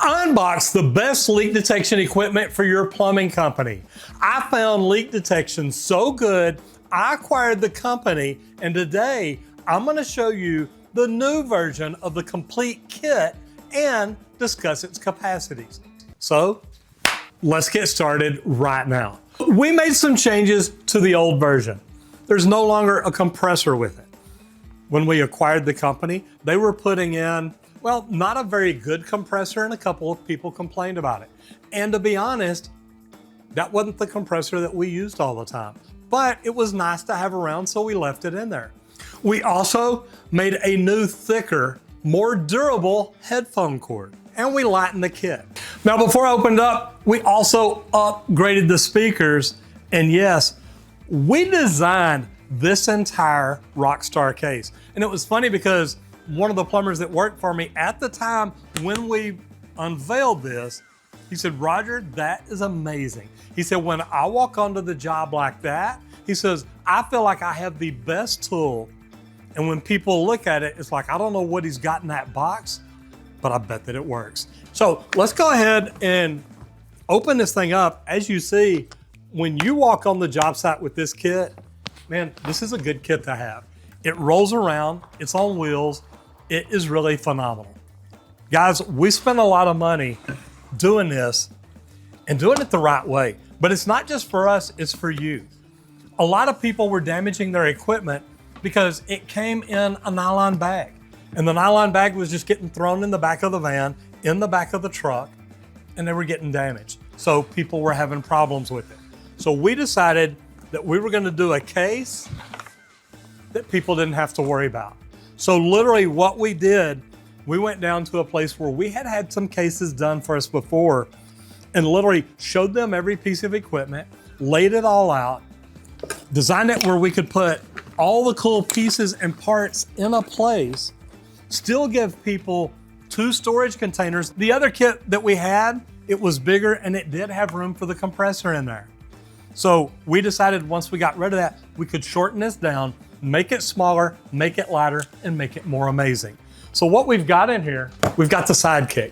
Unbox, the best leak detection equipment for your plumbing company. I found leak detection so good, I acquired the company, and today I'm going to show you the new version of the complete kit and discuss its capacities. So let's get started right now. We made some changes to the old version. There's no longer a compressor with it. When we acquired the company, they were putting in, well, not a very good compressor, and a couple of people complained about it. And to be honest, that wasn't the compressor that we used all the time, but it was nice to have around, so we left it in there. We also made a new, thicker, more durable headphone cord, and we lightened the kit. Now, before I opened up, we also upgraded the speakers, and yes, we designed this entire Rockstar case. And it was funny because one of the plumbers that worked for me at the time when we unveiled this, he said, "Roger, that is amazing." He said, "When I walk onto the job like that," he says, "I feel like I have the best tool. And when people look at it, it's like, I don't know what he's got in that box, but I bet that it works." So let's go ahead and open this thing up. As you see, when you walk on the job site with this kit, man, this is a good kit to have. It rolls around, it's on wheels, it is really phenomenal. Guys, we spend a lot of money doing this and doing it the right way, but it's not just for us, it's for you. A lot of people were damaging their equipment because it came in a nylon bag, and the nylon bag was just getting thrown in the back of the van, in the back of the truck, and they were getting damaged. So people were having problems with it. So we decided that we were gonna do a case that people didn't have to worry about. So literally what we did, we went down to a place where we had had some cases done for us before and literally showed them every piece of equipment, laid it all out, designed it where we could put all the cool pieces and parts in a place, still give people 2 storage containers. The other kit that we had, it was bigger and it did have room for the compressor in there. So we decided once we got rid of that, we could shorten this down, make it smaller, make it lighter, and make it more amazing. So what we've got in here, we've got the Sidekick.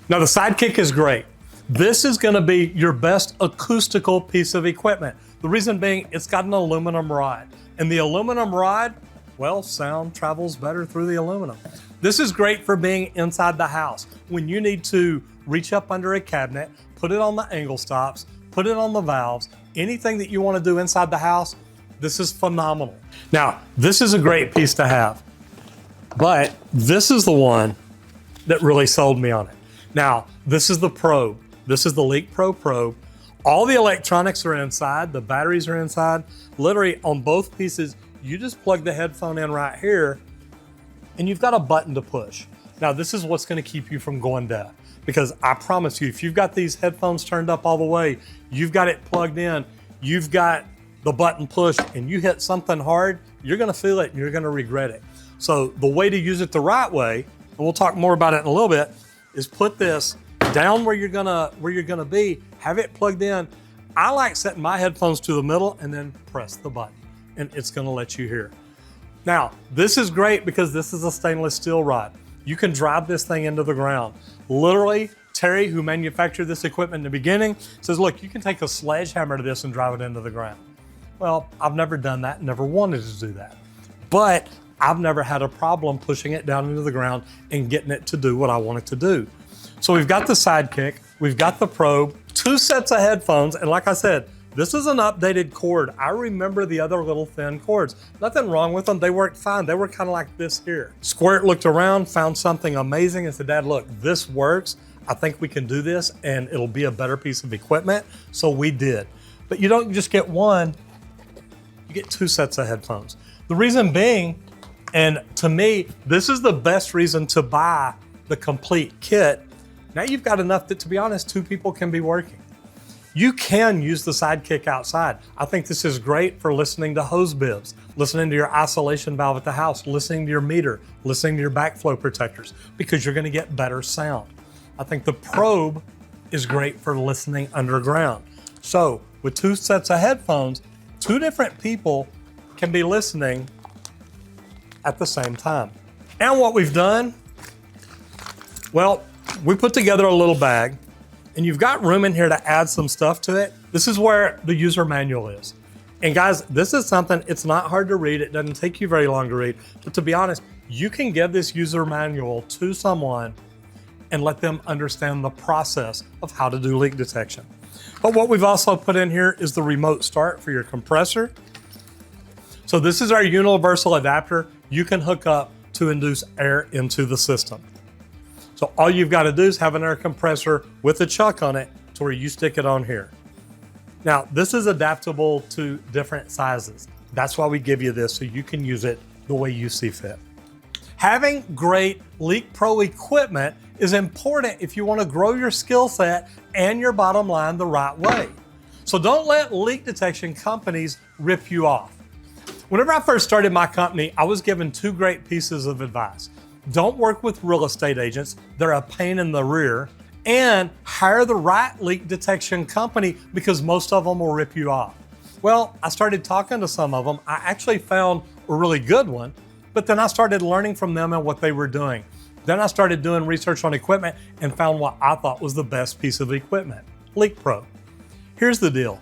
Now the Sidekick is great. This is gonna be your best acoustical piece of equipment. The reason being, it's got an aluminum rod. And the aluminum rod, well, sound travels better through the aluminum. This is great for being inside the house. When you need to reach up under a cabinet, put it on the angle stops, put it on the valves, anything that you want to do inside the house, this is phenomenal. Now, this is a great piece to have, but this is the one that really sold me on it. Now, this is the probe. This is the Leak Pro probe. All the electronics are inside, the batteries are inside. Literally on both pieces, you just plug the headphone in right here and you've got a button to push. Now, this is what's going to keep you from going deaf. Because I promise you, if you've got these headphones turned up all the way, you've got it plugged in, you've got the button pushed, and you hit something hard, you're gonna feel it and you're gonna regret it. So the way to use it the right way, and we'll talk more about it in a little bit, is put this down where you're gonna be, have it plugged in. I like setting my headphones to the middle and then press the button, and it's gonna let you hear. Now, this is great because this is a stainless steel rod. You can drive this thing into the ground. Literally, Terry, who manufactured this equipment in the beginning, says, look, you can take a sledgehammer to this and drive it into the ground. Well, I've never done that, never wanted to do that. But I've never had a problem pushing it down into the ground and getting it to do what I want it to do. So we've got the Sidekick, we've got the probe, 2 sets of headphones, and like I said, this is an updated cord. I remember the other little thin cords. Nothing wrong with them, they worked fine. They were kind of like this here. Squirt looked around, found something amazing and said, "Dad, look, this works. I think we can do this and it'll be a better piece of equipment." So we did. But you don't just get one, you get 2 sets of headphones. The reason being, and to me, this is the best reason to buy the complete kit. Now you've got enough that, to be honest, 2 people can be working. You can use the Sidekick outside. I think this is great for listening to hose bibs, listening to your isolation valve at the house, listening to your meter, listening to your backflow protectors, because you're gonna get better sound. I think the probe is great for listening underground. So with 2 sets of headphones, 2 different people can be listening at the same time. And what we've done, well, we put together a little bag, and you've got room in here to add some stuff to it. This is where the user manual is. And guys, this is something, it's not hard to read. It doesn't take you very long to read. But to be honest, you can give this user manual to someone and let them understand the process of how to do leak detection. But what we've also put in here is the remote start for your compressor. So this is our universal adapter you can hook up to induce air into the system. So all you've got to do is have an air compressor with a chuck on it to where you stick it on here. Now, this is adaptable to different sizes. That's why we give you this, so you can use it the way you see fit. Having great Leak Pro equipment is important if you want to grow your skill set and your bottom line the right way. So don't let leak detection companies rip you off. Whenever I first started my company, I was given two great pieces of advice. Don't work with real estate agents. They're a pain in the rear. And hire the right leak detection company because most of them will rip you off. Well, I started talking to some of them. I actually found a really good one, but then I started learning from them and what they were doing. Then I started doing research on equipment and found what I thought was the best piece of equipment, Leak Pro. Here's the deal.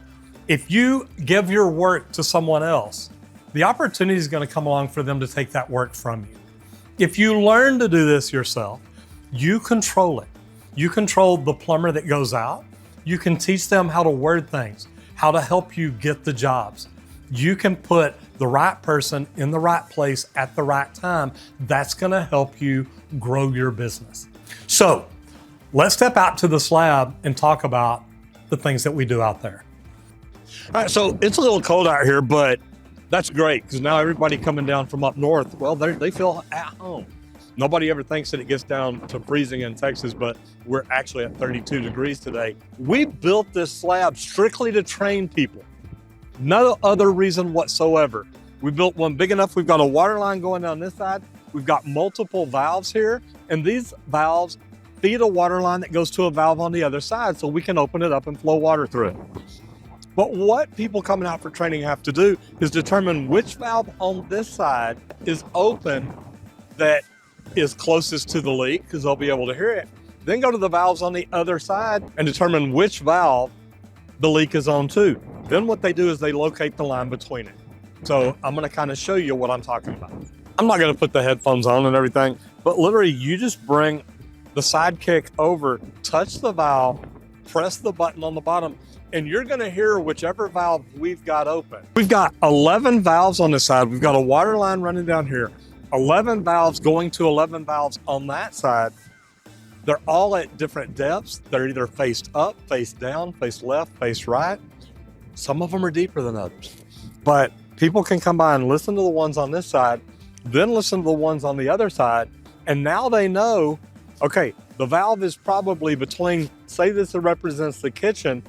If you give your work to someone else, the opportunity is going to come along for them to take that work from you. If you learn to do this yourself, you control it. You control the plumber that goes out. You can teach them how to word things, how to help you get the jobs. You can put the right person in the right place at the right time. That's gonna help you grow your business. So let's step out to the slab and talk about the things that we do out there. All right, so it's a little cold out here, but that's great because now everybody coming down from up north, well, they feel at home. Nobody ever thinks that it gets down to freezing in Texas, but we're actually at 32 degrees today. We built this slab strictly to train people. No other reason whatsoever. We built one big enough. We've got a water line going down this side. We've got multiple valves here, and these valves feed a water line that goes to a valve on the other side so we can open it up and flow water through it. But what people coming out for training have to do is determine which valve on this side is open that is closest to the leak, because they'll be able to hear it. Then go to the valves on the other side and determine which valve the leak is on to. Then what they do is they locate the line between it. So I'm gonna kind of show you what I'm talking about. I'm not gonna put the headphones on and everything, but literally you just bring the sidekick over, touch the valve, press the button on the bottom, and you're gonna hear whichever valve we've got open. We've got 11 valves on this side. We've got a water line running down here. 11 valves going to 11 valves on that side. They're all at different depths. They're either faced up, face down, face left, face right. Some of them are deeper than others. But people can come by and listen to the ones on this side, then listen to the ones on the other side, and now they know, okay, the valve is probably between, say this represents the kitchen,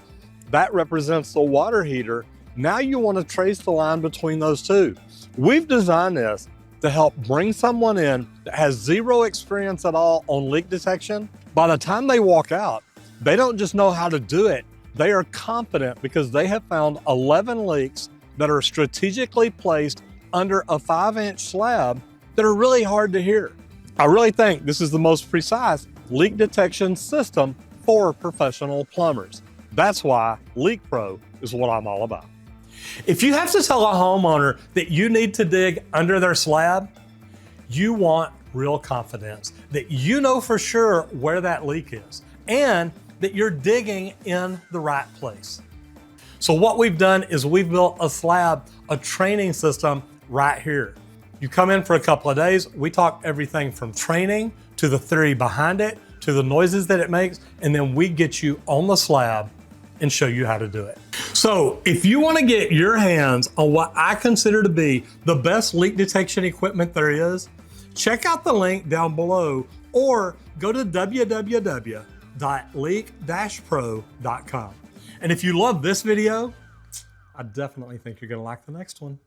that represents the water heater. Now you want to trace the line between those two. We've designed this to help bring someone in that has zero experience at all on leak detection. By the time they walk out, they don't just know how to do it, they are confident because they have found 11 leaks that are strategically placed under a 5-inch slab that are really hard to hear. I really think this is the most precise leak detection system for professional plumbers. That's why Leak Pro is what I'm all about. If you have to tell a homeowner that you need to dig under their slab, you want real confidence that you know for sure where that leak is and that you're digging in the right place. So what we've done is we've built a slab, a training system right here. You come in for a couple of days, we talk everything from training to the theory behind it, to the noises that it makes, and then we get you on the slab and show you how to do it. So if you want to get your hands on what I consider to be the best leak detection equipment there is, check out the link down below or go to www.leak-pro.com. And if you love this video, I definitely think you're going to like the next one.